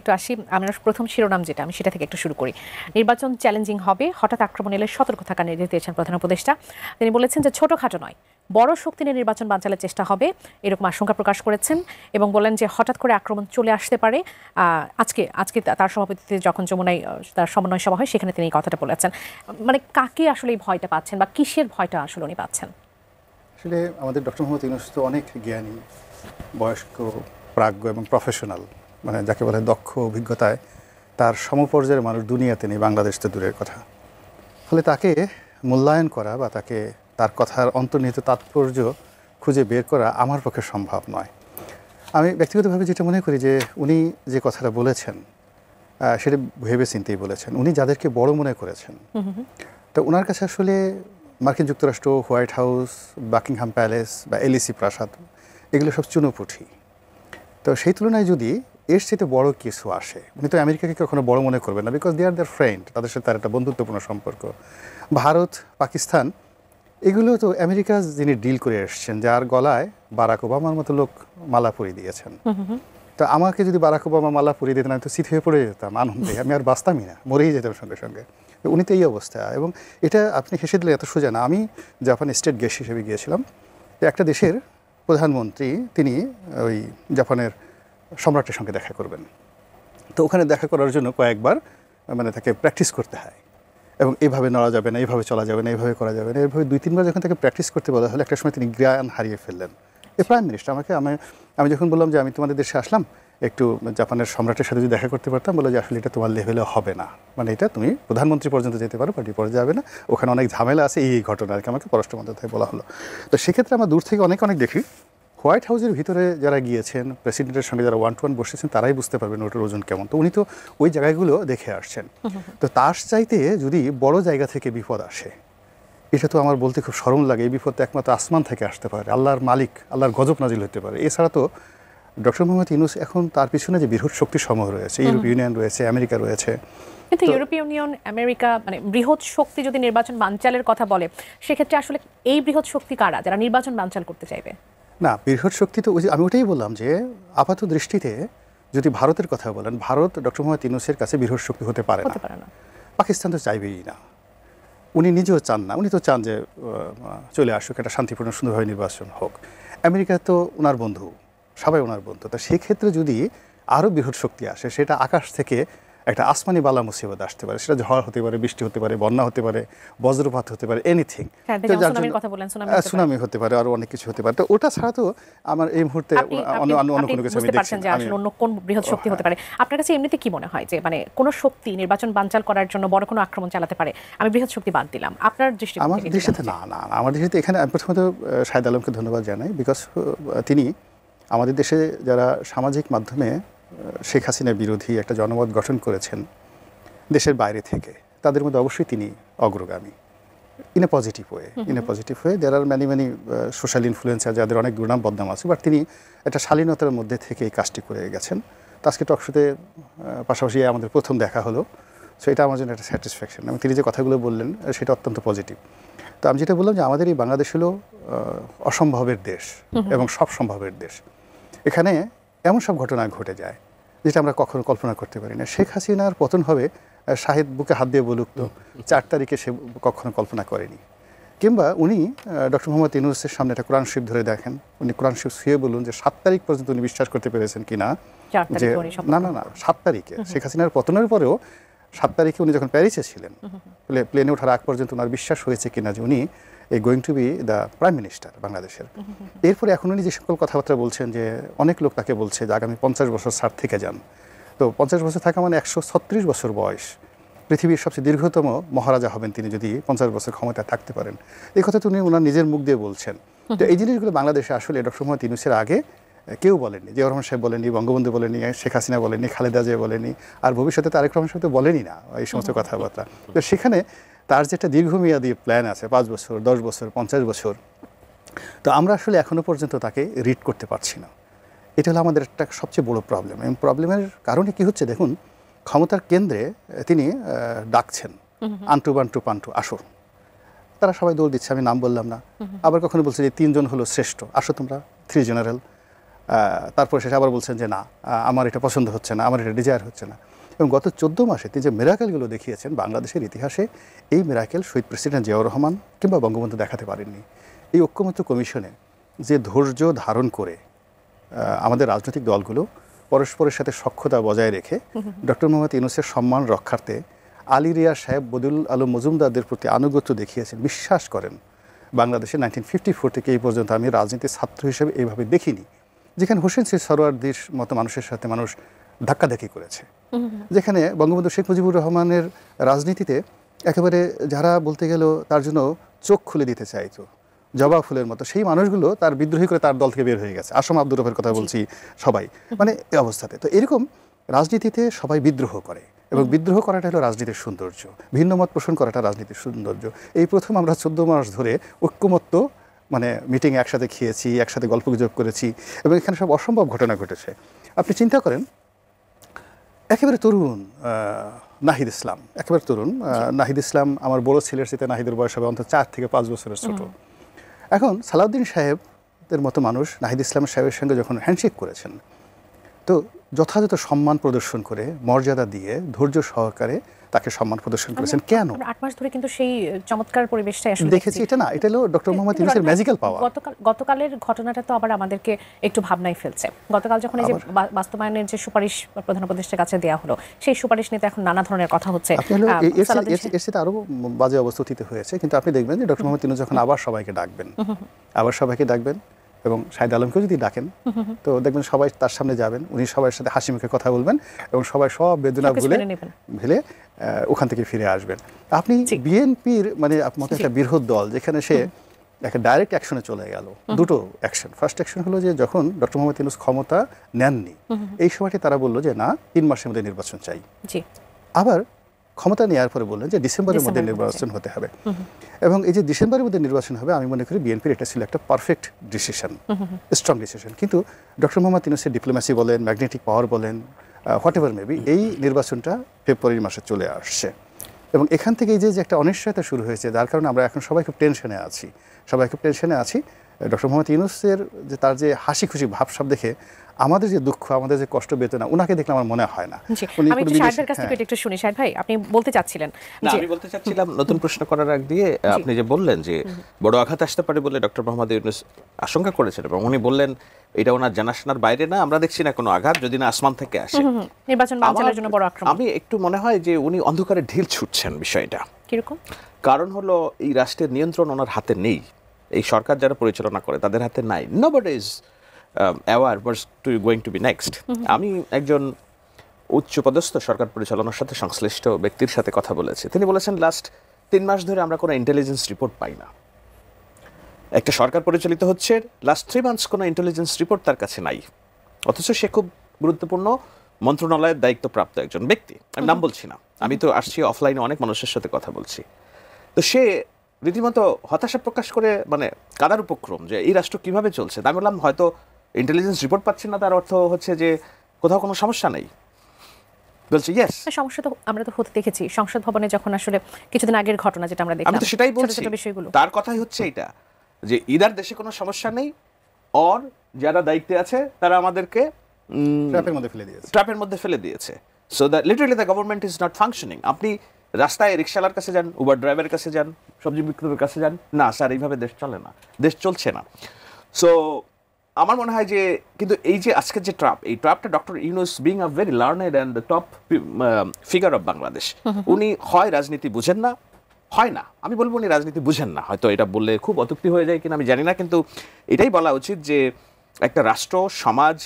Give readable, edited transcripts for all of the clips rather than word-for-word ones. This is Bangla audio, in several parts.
একটু আসি আমরা প্রথম শিরোনাম যেটা আমি সেটা থেকে একটু শুরু করি। নির্বাচন চ্যালেঞ্জিং হবে, হঠাৎ আক্রমণ এলে সতর্ক থাকার নির্দেশ দিয়েছেন প্রধান উপদেষ্টা। তিনি বলেছেন যে ছোটখাটো নয়, বড় শক্তি নিয়ে নির্বাচন বানচালের চেষ্টা হবে, এরকম আশঙ্কা প্রকাশ করেছেন এবং বলেন যে হঠাৎ করে আক্রমণ চলে আসতে পারে। আজকে আজকে তার সভাপতিত্বে যখন যমুনায় তার সমন্বয় সভা হয় সেখানে তিনি এই কথাটা বলেছেন। মানে কাকে আসলে এই ভয়টা পাচ্ছেন বা কিসের ভয়টা আসলে উনি পাচ্ছেন? আসলে আমাদের ডক্টর মোহাম্মদ ইউনূস তো অনেক জ্ঞানী, বয়স্ক, প্রাজ্ঞ এবং প্রফেশনাল, মানে যাকে বলে দক্ষ, অভিজ্ঞতায় তার সমপর্যায়ের মানুষ দুনিয়াতে নেই, বাংলাদেশ তো দূরের কথা। ফলে তাকে মূল্যায়ন করা বা তাকে তার কথার অন্তর্নিহিত তাৎপর্য খুঁজে বের করা আমার পক্ষে সম্ভব নয়। আমি ব্যক্তিগতভাবে যেটা মনে করি যে উনি যে কথাটা বলেছেন সেটা ভেবে চিন্তেই বলেছেন। উনি যাদেরকে বড় মনে করেছেন, তো ওনার কাছে আসলে মার্কিন যুক্তরাষ্ট্র, হোয়াইট হাউস, বাকিংহাম প্যালেস বা এলিসি প্রাসাদ এগুলো সব চুনোপুঁঠি। তো সেই তুলনায় যদি এর সাথে বড় কিছু আসে, উনি তো আমেরিকাকে কখনো বড় মনে করবেন না, because they R there friend, তাদের সাথে তার একটা বন্ধুত্বপূর্ণ সম্পর্ক। ভারত, পাকিস্তান এগুলো তো আমেরিকা যিনি ডিল করে এসছেন, যার গলায় বারাক ওবামার মতো লোক মালা পরিয়ে দিয়েছেন। তো আমাকে যদি বারাক ওবামা মালা পরিয়ে দিতেন, আমি তো চিত হয়ে পড়ে যেতাম আনন্দে, আমি আর বাঁচতামই না, মরেই যেতাম সঙ্গে সঙ্গে। উনি তো এই অবস্থা। এবং এটা আপনি হেসে দিলে এত সোজা না। আমি জাপান স্টেট গেস্ট হিসেবে গিয়েছিলাম। একটা দেশের প্রধানমন্ত্রী তিনি ওই জাপানের সম্রাটের সঙ্গে দেখা করবেন। তো ওখানে দেখা করার জন্য কয়েকবার মানে তাকে প্র্যাকটিস করতে হয়, এবং এইভাবে নড়া যাবে না, এইভাবে চলা যাবে না, এইভাবে করা যাবে না, এইভাবে 2-3 বার যখন তাকে প্র্যাকটিস করতে বলা হলো, একটা সময় তিনি জ্ঞান হারিয়ে ফেললেন। এই প্রাইম মিনিস্টার আমি যখন বললাম যে আমি তোমাদের দেশে আসলাম, একটু জাপানের সম্রাটের সাথে যদি দেখা করতে পারতাম, বলে যে আসলে এটা তোমার লেভেলে হবে না, মানে এটা তুমি প্রধানমন্ত্রী পর্যন্ত যেতে পারো, পার্টি পর্যন্ত যাবে না, ওখানে অনেক ঝামেলা আছে, এই ঘটনা আর কি আমাকে পররাষ্ট্র মন্ত্রণালয় বলা হলো। তো সেক্ষেত্রে আমরা দূর থেকে অনেক দেখি। হোয়াইট হাউসের ভিতরে যারা গিয়েছেন, প্রেসিডেন্টের সঙ্গে যারা 1-to-1 বসেছেন, তারাই বুঝতে পারবেন ওটার ওজন কেমন। তো উনি তো ওই জায়গাগুলো দেখে আসছেন। তো তার চাইতে যদি বড় জায়গা থেকে বিপদ আসে, এটা তো আমার বলতে খুব শরম লাগে। এই বিপদ একমাত্র আসমান থেকে আসতে পারে, আল্লাহর মালিক, আল্লাহর গজব নাজিল হতে পারে। এছাড়া তো ডক্টর মোহাম্মদ ইউনূস এখন তার পিছনে যে বৃহৎ শক্তি সমূহ রয়েছে, ইউরোপীয় ইউনিয়ন রয়েছে, আমেরিকা রয়েছে। কিন্তু ইউরোপীয় ইউনিয়ন, আমেরিকা, মানে বৃহৎ শক্তি যদি নির্বাচন বানচালের কথা বলে, সেক্ষেত্রে আসলে এই বৃহৎ শক্তি কারা যারা নির্বাচন বানচাল করতে চাইবে? না, বৃহৎ শক্তি তো আমি ওটাই বললাম যে আপাত দৃষ্টিতে যদি ভারতের কথা বলেন, ভারত ডক্টর মোহাম্মদ ইউনূসের কাছে বৃহৎ শক্তি হতে পারে না। পাকিস্তান তো চাইবেই না, উনি নিজেও চান না। উনি তো চান যে চলে আসুক, একটা শান্তিপূর্ণ সুন্দরভাবে নির্বাচন হোক। আমেরিকা তো ওনার বন্ধু, সবাই ওনার বন্ধু। তা সেক্ষেত্রে যদি আরও বৃহৎ শক্তি আসে, সেটা আকাশ থেকে একটা আসমানি বালা মুসিবত আসতে পারে। সেটা ঝড় হতে পারে, বৃষ্টি হতে পারে, বন্যা হতে পারে, বজ্রপাত হতে পারে, এনিথিং। সুনামি হতে পারে, আরও অনেক কিছু হতে পারে। তো ওটা ছাড়া তো আমার এই মুহূর্তে অন্য কোনো কিছু আমি দেখছি না। অন্য কোন বৃহৎ শক্তি হতে পারে আপনার কাছে এমনিতে কি মনে হয় যে মানে কোন শক্তি নির্বাচন বানচাল করার জন্য বড় কোনো আক্রমণ চালাতে পারে? আমি বৃহৎ শক্তি বাদ দিলাম, আপনার দৃষ্টিতে? আমার দৃষ্টিতে না, আমার দৃষ্টিতে এখানে আমি প্রথমত শাহেদ আলমকে ধন্যবাদ জানাই, বিকজ তিনি আমাদের দেশে যারা সামাজিক মাধ্যমে শেখ হাসিনা বিরোধী একটা জনমত গঠন করেছেন দেশের বাইরে থেকে, তাদের মধ্যে অবশ্যই তিনি অগ্রগামী, in a positive way. There are many social influencer যাদের অনেক দুর্নাম বদনাম আছে, বাট তিনি একটা শালীনতার মধ্যে থেকে এই কাজটি করে গেছেন। তো আজকে টকশোতে পাশাপাশি আমাদের প্রথম দেখা হলো, সো এটা আমার জন্য একটা স্যাটিসফ্যাকশন, এবং তিনি যে কথাগুলো বললেন সেটা অত্যন্ত পজিটিভ। তো আমি যেটা বললাম যে আমাদের এই বাংলাদেশ হলো অসম্ভবের দেশ এবং সব সম্ভবের দেশ। এখানে এমন সব ঘটনা ঘটে যায় যেটা আমরা কখনো কল্পনা করতে পারি না। শেখ হাসিনার পতন হবে, শাহেদ বুকে হাত দিয়ে বলুক তো 4 তারিখে সে কখনো কল্পনা করেনি। কিংবা উনি ডক্টর মোহাম্মদ ইউনূসের সামনে একটা কোরআন শরীফ ধরে দেখেন, উনি কোরআন শরীফ ছুঁয়ে বলুন যে 7 তারিখ পর্যন্ত উনি বিশ্বাস করতে পেরেছেন কিনা যে না 7 তারিখে শেখ হাসিনার পতনের পরেও 7 তারিখে উনি যখন প্যারিসে ছিলেন, প্লেনে ওঠার আগ পর্যন্ত ওনার বিশ্বাস হয়েছে কিনা যে উনি going to B the prime minister বাংলাদেশের। এরপরে এখন উনি যে সকল কথাবার্তা বলছেন, যে অনেক লোক তাকে বলছে যে আগামী 50 বছর স্যার থেকে যান। তো 50 বছর থাকা মানে 136 বছর বয়স, পৃথিবীর সবচেয়ে দীর্ঘতম মহারাজা হবেন তিনি যদি 50 বছর ক্ষমতায় থাকতে পারেন। এই কথা তো উনি ওনার নিজের মুখ দিয়ে বলছেন। তো এই জিনিসগুলো বাংলাদেশে আসলে ডক্টর মোহাম্মদ ইউনূসের আগে কেউ বলেননি। জিয়াউর রহমান সাহেব বলেনি, বঙ্গবন্ধু বলেনি, শেখ হাসিনা বলেনি, খালেদা জিয়া বলেনি, আর ভবিষ্যতে তারেক রহমান সাহেব তো বলেনি না এই সমস্ত কথাবার্তা। তো সেখানে তার যে একটা দীর্ঘমেয়াদী প্ল্যান আছে, 5 বছর, 10 বছর, 50 বছর, তো আমরা আসলে এখনও পর্যন্ত তাকে রিড করতে পারছি না। এটা হলো আমাদের একটা সবচেয়ে বড় প্রবলেম। এবং প্রবলেমের কারণে কি হচ্ছে দেখুন, ক্ষমতার কেন্দ্রে তিনি ডাকছেন আন্টু বান্টু পান্টু আসো, তারা সবাই দৌড় দিচ্ছে, আমি নাম বললাম না। আবার কখনো বলছে যে 3 জন হলো শ্রেষ্ঠ, আসো তোমরা 3 জেনারেল। তারপর শেষে আবার বলছেন যে না, আমার এটা পছন্দ হচ্ছে না, আমার এটা ডিজায়ার হচ্ছে না। এবং গত 14 মাসে তিনি যে মিরাকেলগুলো দেখিয়েছেন, বাংলাদেশের ইতিহাসে এই মিরাকেল শহীদ প্রেসিডেন্ট জিয়াউর রহমান কিংবা বঙ্গবন্ধু দেখাতে পারেননি। এই ঐক্যমত্য কমিশনে যে ধৈর্য ধারণ করে আমাদের রাজনৈতিক দলগুলো পরস্পরের সাথে সখ্যতা বজায় রেখে ডক্টর মোহাম্মদ ইউনূসের সম্মান রক্ষার্থে আলী রিয়া সাহেব, বদিউল আলম মজুমদারদের প্রতি আনুগত্য দেখিয়েছেন। বিশ্বাস করেন, বাংলাদেশে 1954 থেকে এই পর্যন্ত আমি রাজনীতির ছাত্র হিসেবে এইভাবে দেখিনি, যেখানে হোসেন শহীদ সরওয়ার্দির মতো মানুষের সাথে মানুষ ধাক্কাধাক্কি করেছে, যেখানে বঙ্গবন্ধু শেখ মুজিবুর রহমানের রাজনীতিতে একেবারে যারা বলতে গেল তার জন্য চোখ খুলে দিতে চাইতো, জবা ফুলের মতো সেই মানুষগুলো তার বিদ্রোহী করে তার দল থেকে বের হয়ে গেছে। আসম আব্দুর রফের কথা বলছি, সবাই মানে এই অবস্থাতে। তো এরকম রাজনীতিতে সবাই বিদ্রোহ করে, এবং বিদ্রোহ করাটা হলো রাজনীতির সৌন্দর্য, ভিন্ন মত পোষণ করাটা রাজনীতির সৌন্দর্য। এই প্রথম আমরা 14 মাস ধরে ঐক্যমত্য মানে মিটিং একসাথে খেয়েছি, একসাথে গল্পগুজব করেছি, এবং এখানে সব অসম্ভব ঘটনা ঘটেছে। আপনি চিন্তা করেন, একেবারে তরুণ নাহিদ ইসলাম, একেবারে তরুণ নাহিদ ইসলাম আমার বড় ছেলের সাথে নাহিদের বয়স হবে অন্তত 4 থেকে 5 বছরের ছোট। এখন সালাউদ্দিন সাহেবদের মতো মানুষ নাহিদ ইসলাম সাহেবের সঙ্গে যখন হ্যান্ডশেক করেছেন, তো যথাযথ সম্মান প্রদর্শন করে, মর্যাদা দিয়ে, ধৈর্য সহকারে তাকে সম্মান প্রদর্শন করেছেন। কেন 8 মাস ধরে কিন্তু সেই চমৎকার পরিবেশটাই আসলে দেখেছি। এটা না, এটা হলো ডক্টর মোহাম্মদ ইউনূসের ম্যাজিক্যাল পাওয়ার। গতকালের ঘটনাটা তো আবার আমাদেরকে একটু ভাবনায় ফেলছে। গতকাল যখন এই যে বাস্তবায়নের যে সুপারিশ প্রধান উপদেষ্টার কাছে দেওয়া হলো, সেই সুপারিশ নিয়ে এখন নানা ধরনের কথা হচ্ছে। এর সাথে আরো বাজে অবস্থা অতীত হয়েছে, কিন্তু আপনি দেখবেন যে ডক্টর মোহাম্মদ ইউনূস যখন আবার সবাইকে ডাকবেন এবং শাহেদ আলমকেও যদি ডাকেন, তো দেখবেন সবাই তার সামনে যাবেন, উনি সবার সাথে হাসি মুখে কথা বলবেন, এবং সবাই সব বেদনা ভুলে ওখান থেকে ফিরে আসবেন। আপনি বিএনপির মানে আপনার একটা বৃহৎ দল, যেখানে সে একটা ডাইরেক্ট অ্যাকশনে চলে গেল। দুটো অ্যাকশন। ফার্স্ট অ্যাকশন হলো যে যখন ডক্টর মোহাম্মদ ইউনূস ক্ষমতা নেননি, এই সময়টি তারা বললো যে না, 3 মাসের মধ্যে নির্বাচন চাই। আবার ক্ষমতা নেওয়ার পরে বললেন যে ডিসেম্বরের মধ্যে নির্বাচন হতে হবে। এবং এই যে ডিসেম্বরের মধ্যে নির্বাচন হবে, আমি মনে করি বিএনপির এটা ছিল একটা পারফেক্ট ডিসিশন, স্ট্রং ডিসিশন। কিন্তু ডক্টর মোহাম্মদ ইউনূসের ডিপ্লোম্যাসি বলেন, ম্যাগনেটিক পাওয়ার বলেন, হোয়াট এভার মেবি, এই নির্বাচনটা ফেব্রুয়ারি মাসে চলে আসছে। এবং এখান থেকে এই যে একটা অনিশ্চয়তা শুরু হয়েছে, যার কারণে আমরা এখন সবাই খুব টেনশনে আছি। ডক্টর মোহাম্মদ ইউনূসের যে তার যে হাসি খুশি ভাবসাব দেখে আমাদের যে দুঃখ, আমাদের যে কষ্ট বেদনা, ওনাকে দেখলে আমার মনে হয় না। আমি শাহেদের কাছ থেকে একটু শুনি। শাহেদ ভাই, আপনি বলতে চাচ্ছিলেন? আমি বলতে চাচ্ছিলাম, নতুন প্রশ্ন করার আগে দিয়ে আপনি যে বললেন যে বড় আঘাত আসতে পারে বলে ডক্টর মোহাম্মদ ইউনূস আশঙ্কা করেছেন, এবং উনি বললেন এটা ওনার জানাশোনার বাইরে না, আমরা দেখছি না কোনো আঘাত, যদি না আসমান থেকে আসে। নির্বাচন বানচালের জন্য বড় আক্রমণ। আমি একটু মনে হয় যে উনি অন্ধকারে ঢিল ছুটছেন বিষয়টা। কিরকম? কারণ হলো এই রাষ্ট্রের নিয়ন্ত্রণ ওনার হাতে নেই, এই সরকার যারা পরিচালনা করে তাদের হাতে নাই। Nobody is aware what's going to be next. আমি একজন উচ্চপদস্থ সরকার পরিচালনার সাথে সংশ্লিষ্ট ব্যক্তির সাথে কথা বলেছি। তিনি বলেছেন লাস্ট 3 মাস ধরে আমরা কোনো ইন্টেলিজেন্স রিপোর্ট পাই না। একটা সরকার পরিচালিত হচ্ছে, লাস্ট 3 মান্থস কোনো ইন্টেলিজেন্স রিপোর্ট তার কাছে নাই, অথচ সে খুব গুরুত্বপূর্ণ মন্ত্রণালয়ের দায়িত্বপ্রাপ্ত একজন ব্যক্তি। আমি নাম বলছি না, আমি তো আসছি অফলাইনে অনেক মানুষের সাথে কথা বলছি। তো সে রীতিমতো হতাশা প্রকাশ করে মানে কাদার উপক্রম যে এই রাষ্ট্র কিভাবে চলছে। আমি বললাম হয়তো ইন্টেলিজেন্স রিপোর্ট পাচ্ছেন না, তার অর্থ হচ্ছে যে কোথাও কোনো সমস্যা নেই। বলছি ইয়েস, সমস্যা তো আমরা তো হতে দেখেছি সংসদ ভবনে, যখন আসলে কিছুদিন আগের ঘটনা যেটা আমরা দেখলাম। আমি তো সেটাই বলছি, তার কথাই হচ্ছে এটা যে ইদার দেশে কোনো সমস্যা নেই, অর যারা দায়িত্বে আছে তারা আমাদেরকে ট্র্যাপের মধ্যে ফেলে দিয়েছে। So that literally the government is not functioning. আপনি রাস্তায় রিক্সাওয়ালার কাছে যান, উবার ড্রাইভারের কাছে যান, সবজি বিক্রেতার কাছে যান, না স্যার এইভাবে দেশ চলে না, দেশ চলছে না। সো আমার মনে হয় যে কিন্তু এই যে আজকের যে ট্রাপ, এই ট্রাপটা doctor Yunus being a very learned and the top figure of Bangladesh, উনি হয় রাজনীতি বুঝেন না, হয় না, আমি বলবো উনি রাজনীতি বুঝেন না। হয়তো এটা বললে খুব অত্যুক্তি হয়ে যায় কিনা আমি জানি না, কিন্তু এটাই বলা উচিত যে একটা রাষ্ট্র, সমাজ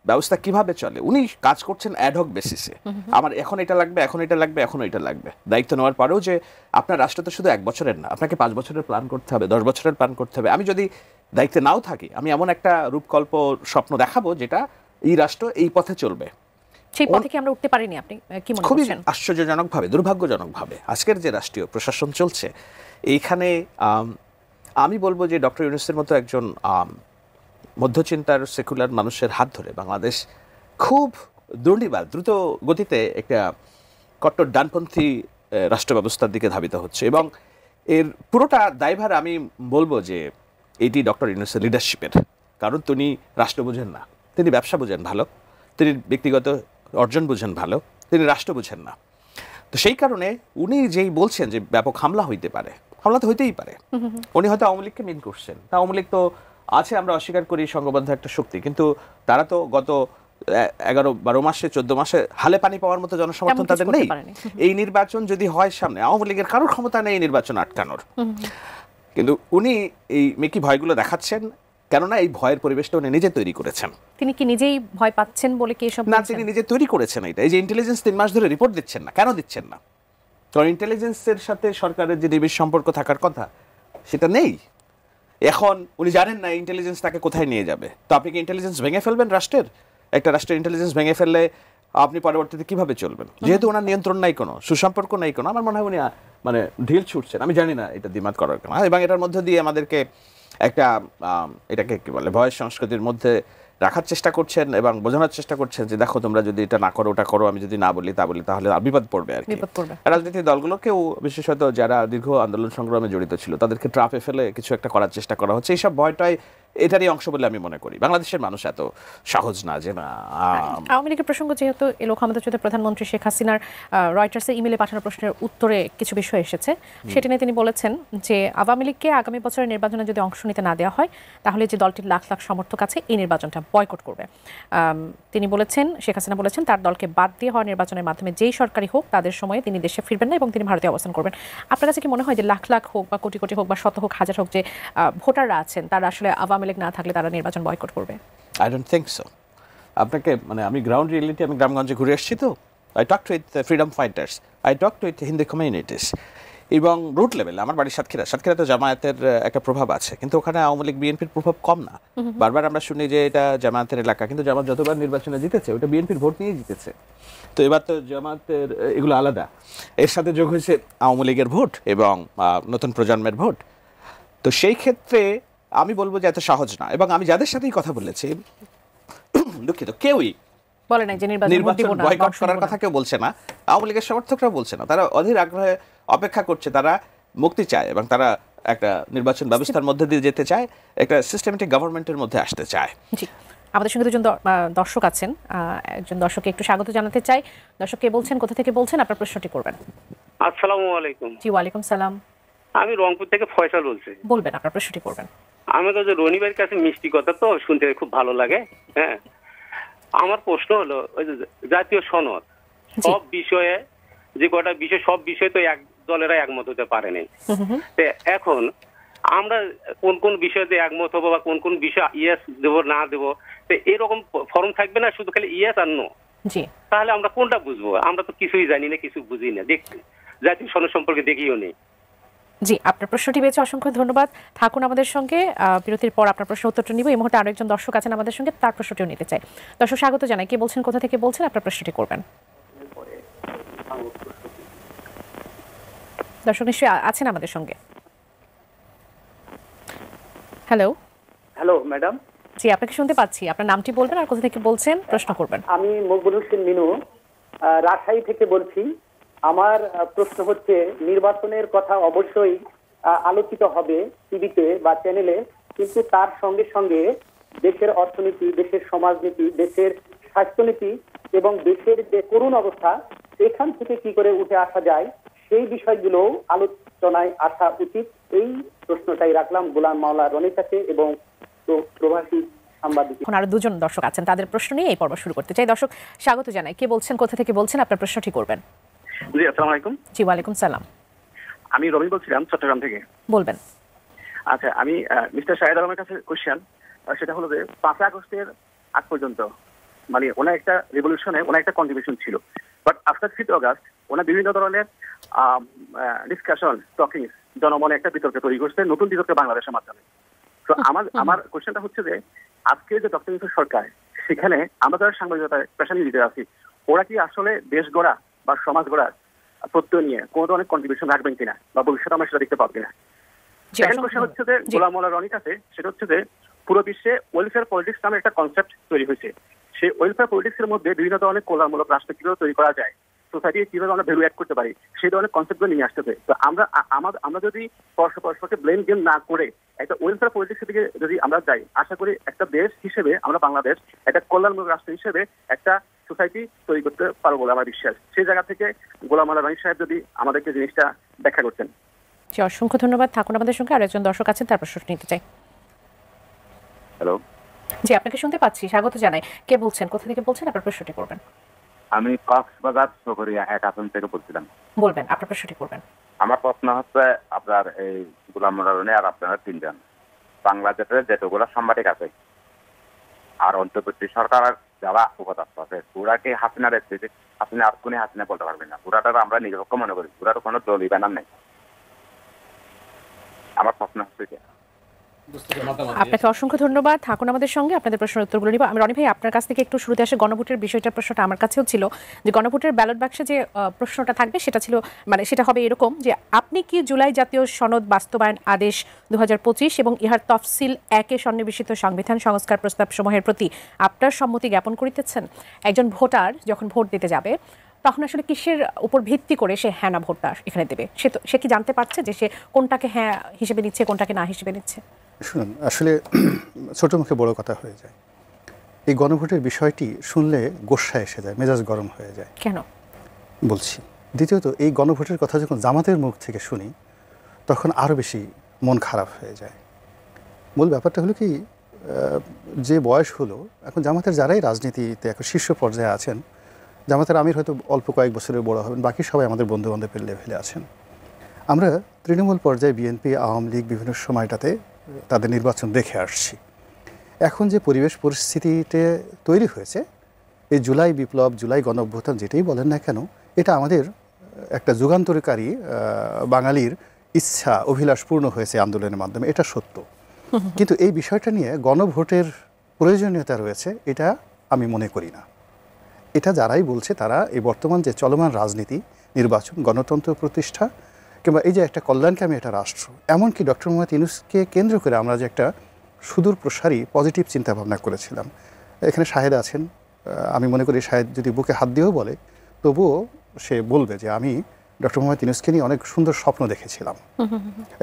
ব্যবস্থা কিভাবে চলে। উনি কাজ করছেন অ্যাডহক বেসিসে, আমার এখন এটা লাগবে, এখন এটা লাগবে, এখন এটা লাগবে। দায়িত্ব নেওয়ার পরেও যে আপনার রাষ্ট্র তো শুধু 1 বছরের না, আপনাকে 5 বছরের প্ল্যান করতে হবে, 10 বছরের প্ল্যান করতে হবে। আমি যদি দায়িত্বে নাও থাকি, আমি এমন একটা রূপকল্প স্বপ্ন দেখাবো যেটা এই রাষ্ট্র এই পথে চলবে। সেই পথে কি আমরা উঠতে পারিনি? আপনি কি মনে করছেন? খুবই আশ্চর্যজনকভাবে, দুর্ভাগ্যজনকভাবে আজকের যে রাষ্ট্রীয় প্রশাসন চলছে, এইখানে আমি বলবো যে ডক্টর ইউনূসের মতো একজন মধ্যচিন্তার সেকুলার মানুষের হাত ধরে বাংলাদেশ খুব দ্রুত গতিতে একটা কট্টর ডানপন্থী রাষ্ট্র ব্যবস্থার দিকে ধাবিত হচ্ছে, এবং এর পুরোটা দায়ভার আমি বলবো যে এটি ডক্টর ইউনূসের লিডারশিপের। কারণ তিনি রাষ্ট্র বোঝেন না, তিনি ব্যবসা বুঝেন ভালো, তিনি ব্যক্তিগত অর্জন বুঝেন ভালো, তিনি রাষ্ট্র বুঝেন না। তো সেই কারণে উনি যেই বলছেন যে ব্যাপক হামলা হইতে পারে, হামলা তো হইতেই পারে। উনি হয়তো আওয়ামী লীগকে মিন করছেন, তা আওয়ামী লীগ তো আছে, আমরা অস্বীকার করি, সংঘবদ্ধ একটা শক্তি, কিন্তু তারা তো গত 11-12 মাসে 14 মাসে হালে পানি পাওয়ার মতো জনসমর্থন তাদের নেই। এই নির্বাচন যদি হয় সামনে, আওয়ামী লীগের কারোর ক্ষমতা নেই এই নির্বাচন আটকানোর। কিন্তু উনি এই মেকি ভয়গুলো দেখাচ্ছেন, কেননা এই ভয়ের পরিবেশটা উনি নিজে তৈরি করেছেন। তিনি কি নিজেই ভয় পাচ্ছেন বলে কি এসব না, তিনি নিজে তৈরি করেছেন এটা। এই যে ইন্টেলিজেন্স 3 মাস ধরে রিপোর্ট দিচ্ছেন না, কেন দিচ্ছেন না? কারণ ইন্টেলিজেন্সের সাথে সরকারের যে নিবিড় সম্পর্ক থাকার কথা সেটা নেই। এখন উনি জানেন না ইন্টেলিজেন্স তাকে কোথায় নিয়ে যাবে। তো আপনি কি ইন্টেলিজেন্স ভেঙে ফেলবেন রাষ্ট্রের? একটা রাষ্ট্রের ইন্টেলিজেন্স ভেঙে ফেললে আপনি পরবর্তীতে কিভাবে চলবেন? যেহেতু ওনার নিয়ন্ত্রণ নাই, কোনো সুসম্পর্ক নাই কোনো, আমার মনে হয় উনি মানে ঢিল ছুটছেন। আমি জানি না এটা দ্বিমত করার কেন, এবং এটার মধ্যে দিয়ে আমাদেরকে একটা এটাকে কি বলে ভয়ের সংস্কৃতির মধ্যে রাখার চেষ্টা করছেন এবং বোঝানোর চেষ্টা করছেন যে দেখো তোমরা যদি এটা না করো, ওটা করো, আমি যদি না বলি তা বলি, তাহলে বিপদ পড়বে আর কি। রাজনৈতিক দলগুলোকেও বিশেষত যারা দীর্ঘ আন্দোলন সংগ্রামে জড়িত ছিল তাদেরকে ট্রাপে ফেলে কিছু একটা করার চেষ্টা করা হচ্ছে। এইসব ভয়টাই এটারই অংশ বলে আমি মনে করি। বাংলাদেশের মানুষ এত সহজ না যে না। আওয়ামী লীগের প্রসঙ্গ যেহেতু এলো, ক্ষমতাচ্যুত প্রধানমন্ত্রী শেখ হাসিনার রয়টার্সের ইমেলে পাঠানো প্রশ্নের উত্তরে কিছু বিষয় এসেছে, সেটা নিয়ে তিনি বলেছেন যে আওয়ামী লীগকে আগামী বছরের নির্বাচনে যদি অংশ নিতে না দেওয়া হয় তাহলে যে দলটির লাখ লাখ সমর্থক আছে এই নির্বাচনটা বয়কট করবে। তিনি বলেছেন, শেখ হাসিনা বলেছেন তার দলকে বাদ দিয়ে হওয়া নির্বাচনের মাধ্যমে যেই সরকারি হোক তাদের সময়ে তিনি দেশে ফিরবেন না এবং তিনি ভারতে অবস্থান করবেন। আপনার কাছে কি মনে হয় যে লাখ লাখ হোক বা কোটি কোটি হোক বা শত হোক হাজার হোক যে ভোটাররা আছেন তারা আসলে আওয়ামী লীগ না থাকলে তারা নির্বাচন বয়কট করবে? I don't think so. আপনাকে মানে আমি গ্রাউন্ড রিয়েলিটি, আমি গ্রামগঞ্জে ঘুরে এসেছি, তো I talk with freedom fighters, I talk with Hindu communities, এবং রুট লেভেলে আমার বাড়ির সাতক্ষীরা তো জামায়াতের একটা প্রভাব আছে, কিন্তু ওখানে আওয়ামী লীগ বিএনপির প্রভাব কম না। বারবার আমরা শুনি যে এটা জামায়াতের এলাকা, কিন্তু জামাত যতবার নির্বাচনে জিতেছে ওটা বিএনপির ভোট নিয়ে জিতেছে। তো এবার তো জামাতের এগুলো আলাদা, এর সাথে যোগ হয়েছে আওয়ামী লীগের ভোট এবং নতুন প্রজন্মের ভোট। তো সেই ক্ষেত্রে আমি বলবো যে এত সহজ না। এবং আমি যাদের সাথেই কথা বলেছি, দুঃখিত, কেউই বলে নাই যে নির্বাচন বয়কট করার কথা কেউ বলছে না। আওয়ামী লীগের সমর্থকরা বলছে না, তারা অধীর আগ্রহে অপেক্ষা করছে, তারা মুক্তি চায় এবং তারা একটা নির্বাচন ব্যবস্থার মধ্যে দিয়ে যেতে চায়, একটা সিস্টেমেটিক গভর্নমেন্টের মধ্যে আসতে চায়। জি, আমাদের সঙ্গে দুজন দর্শক আছেন, একজন দর্শককে একটু স্বাগত জানাতে চাই। দর্শক কে বলছেন, কোথা থেকে বলছেন, আপনার প্রশ্নটি করবেন। আসসালামু আলাইকুম। জি, ওয়ালাইকুম সালাম। আমি রংপুর থেকে ফয়সাল বলছি। বলবেন, আপনার প্রশ্নটি করবেন। আমাকে যে রনিবের কাছে মিষ্টি কথা তো শুনতে খুব ভালো লাগে। হ্যাঁ, আমার প্রশ্ন হলো ওই যে জাতীয় সনদ, সব বিষয়ে যে কটা বিষয়, সব বিষয়ে তো এক দলেরা একমত হতে পারে নাই। এখন আমরা কোন কোন বিষয়ে একমত হবো বা কোন কোন বিষয় ইয়েস দেবো না দেবো, তো এরকম ফর্ম থাকবে না, শুধু খালি ইয়েস আর নো। জি, তাহলে আমরা কোনটা বুঝবো? আমরা তো কিছুই জানি না, কিছু বুঝি না, দেখছি জাতীয় সনদ সম্পর্কে দেখিও নেই। জি, আপনার প্রশ্নটি পেয়েছে, অসংখ্য ধন্যবাদ। থাকুন আমাদের সঙ্গে, বিরতির পর আপনার প্রশ্ন উত্তরটা নিব। এই মুহূর্তে আরেকজন দর্শক আছেন আমাদের সঙ্গে, তার প্রশ্নটিও নিতে চাই। দর্শক স্বাগত জানাই, কে বলছেন, কোথা থেকে বলছেন, আপনার প্রশ্নটি করবেন। দর্শক নিশ্চয়ই আছেন আমাদের সঙ্গে। Hello hello madam. জি, আপনাকে শুনতে পাচ্ছি। আপনার নামটি বলবেন আর কোথা থেকে বলছেন, প্রশ্ন করবেন। আমি মকবুল হোসেন মিনু, রাজশাহী থেকে বলছি। আমার প্রশ্ন হচ্ছে, নির্বাচনের কথা অবশ্যই আলোচিত হবে টিভিতে বা চ্যানেলে, কিন্তু তার সঙ্গে সঙ্গে দেশের অর্থনীতি, দেশের সমাজনীতি, দেশের স্বাস্থ্যনীতি এবং দেশের যে করুণ অবস্থা, এখান থেকে কি করে উঠে আসা যায় সেই বিষয়গুলো আলোচনায় আসা উচিত। এই প্রশ্নটাই রাখলাম গোলাম মাওলা রনির কাছে এবং প্রবাসী সাংবাদিক। এখন আরো দুজন দর্শক আছেন, তাদের প্রশ্ন নিয়ে এই পর্ব শুরু করতে চাই। দর্শক স্বাগত জানাই, কে বলছেন, কোথা থেকে বলছেন, আপনার প্রশ্নটি করবেন। জি, আসসালামু আলাইকুম। জি, ওয়ালাইকুম সালাম। আমি রবি বলছিলাম চট্টগ্রাম থেকে। বলবেন। আচ্ছা, আমি মিস্টার শাহেদ আলমের কাছে কোশ্চেন, সেটা হলো যে 5 আগস্টের আগ পর্যন্ত মানে ওনার একটা রেভলিউশনে ওনার একটা কন্ট্রিবিউশন ছিল, বাট আফটার 5 আগস্ট ওনার বিভিন্ন ধরনের ডিসকাশন, টকিং, জনমনে একটা বিতর্ক তৈরি করছে, নতুন বিতর্ক বাংলাদেশের মাধ্যমে। তো আমার কোশ্চেনটা হচ্ছে যে আজকে যে ডক্টর ইউনূস সরকার, সেখানে আমরা যারা সাংবাদিকতায় পেশা নিয়ে আছি, ওরা কি আসলে দেশ গড়া বা সমাজ গড়ার প্রত্যয় নিয়ে কোনো ধরনের কন্ট্রিবিউশন রাখবেন কিনা বা ভবিষ্যতে আমরা সেটা দেখতে পাবো কিনা? সেকেন্ড কোশ্চেন হচ্ছে যে গোলাম মাওলা রনির কাছে, সেটা হচ্ছে যে পুরো বিশ্বে ওয়েলফেয়ার পলিটিক্স নামে একটা কনসেপ্ট তৈরি হয়েছে। সেই ওয়েলফেয়ার পলিটিক্স এর মধ্যে বিভিন্ন ধরনের কল্যাণমূলক রাষ্ট্র কিভাবে তৈরি করা যায়, সোসাইটি কিভাবে আমরা ভ্যালু অ্যাড করতে পারি সেই ধরনের কনসেপ্টগুলো নিয়ে আসতে হবে। তো আমরা যদি পরস্পরকে ব্লেম গেম না করে একটা ওয়েলফেয়ার পলিটিক্সের দিকে যদি আমরা যাই, আশা করি একটা দেশ হিসেবে আমরা বাংলাদেশ একটা কল্যাণমূলক রাষ্ট্র হিসেবে একটা সোসাইটি তৈরি করতে পারবো বলে আমার বিশ্বাস। সেই জায়গা থেকে গোলাম মাওলা রনি সাহেব যদি আমাদেরকে জিনিসটা ব্যাখ্যা করতেন। অসংখ্য ধন্যবাদ। থাকুন আমাদের সঙ্গে, আরেকজন দর্শক আছেন, তার প্রশ্ন নিতে চাই। হ্যালো, জি আপনাকে শুনতে পাচ্ছি, স্বাগত জানাই। কে বলছেন, কোথা থেকে বলছেন, আপনার প্রশ্নটি করবেন। আমি কক্সবাজার চকরিয়া 1 আসন থেকে বলছিলাম। বলবেন, আপনার প্রশ্নটি করবেন। আমার প্রশ্ন হচ্ছে, আপনার এই গোলাম মাওলা রনি আর আপনারা তিনজন বাংলাদেশের যেতগুলো সাংবাদিক আছে আর অন্তর্বর্তী সরকার যারা উপদেষ্টা আছে, ওরা কি হাসিনার হাসিনা আর কোন হাসিনা বলতে পারবেন না? ওরাটা আমরা নিরপেক্ষ মনে করি, ওরার কোনো দলীয় ব্যানার নেই। আমার প্রশ্ন হচ্ছে আপনাকে অসংখ্য ধন্যবাদ। থাকুন আমাদের সঙ্গে, আপনাদের প্রশ্নের উত্তরগুলো নিব। আমি রনি ভাই আপনার কাছ থেকে একটু শুরুতে আসে গণভোটের বিষয়টার প্রশ্নটা আমার কাছেও ছিল, যে গণভোটের ব্যালট বাক্সে যে প্রশ্নটা থাকবে সেটা ছিল, মানে সেটা হবে এরকম যে আপনি কি জুলাই জাতীয় সনদ বাস্তবায়ন আদেশ 2025 এবং ইহার তফসিল 1-এ সন্নিবেশিত সংবিধান সংস্কার প্রস্তাব সমূহের প্রতি আপনার সম্মতি জ্ঞাপন করিতেছেন? একজন ভোটার যখন ভোট দিতে যাবে তখন আসলে কিসের উপর ভিত্তি করে সে হ্যাঁ না ভোটটা এখানে দেবে? সে কি জানতে পারছে যে সে কোনটাকে হ্যাঁ হিসেবে নিচ্ছে, কোনটাকে না হিসেবে নিচ্ছে? শুনুন, আসলে ছোট মুখে বড় কথা হয়ে যায়। এই গণভোটের বিষয়টি শুনলে গোস্বা এসে যায়, মেজাজ গরম হয়ে যায়। কেন বলছি। দ্বিতীয়ত, এই গণভোটের কথা যখন জামাতের মুখ থেকে শুনি তখন আরও বেশি মন খারাপ হয়ে যায়। মূল ব্যাপারটা হলো কি, যে বয়স হলো, এখন জামাতের যারাই রাজনীতিতে এখন শীর্ষ পর্যায়ে আছেন, জামাতের আমির হয়তো অল্প কয়েক বছরের বড় হবেন, বাকি সবাই আমাদের বন্ধুবান্ধবের লেভেলে আছেন। আমরা তৃণমূল পর্যায়ে বিএনপি, আওয়ামী লীগ বিভিন্ন সময়টাতে তাদের নির্বাচন দেখে আসছি। এখন যে পরিবেশ পরিস্থিতিতে তৈরি হয়েছে, এই জুলাই বিপ্লব, জুলাই গণঅভ্যুত্থান যেটাই বলেন না কেন, এটা আমাদের একটা যুগান্তরকারী বাঙালির ইচ্ছা, অভিলাষ পূর্ণ হয়েছে আন্দোলনের মাধ্যমে, এটা সত্য। কিন্তু এই বিষয়টা নিয়ে গণভোটের প্রয়োজনীয়তা রয়েছে এটা আমি মনে করি না। এটা যারাই বলছে তারা এই বর্তমান যে চলমান রাজনীতি, নির্বাচন, গণতন্ত্র প্রতিষ্ঠা কিংবা এই যে একটা কল্যাণকামী একটা রাষ্ট্র, এমনকি ডক্টর মোহাম্মদ ইউনূসকে কেন্দ্র করে আমরা যে একটা সুদূর প্রসারী পজিটিভ চিন্তাভাবনা করেছিলাম। এখানে শাহেদ আছেন, আমি মনে করি শাহেদ যদি বুকে হাত দিয়েও বলে তবুও সে বলবে যে আমি ডক্টর মোহাম্মদ ইউনূসকে নিয়ে অনেক সুন্দর স্বপ্ন দেখেছিলাম।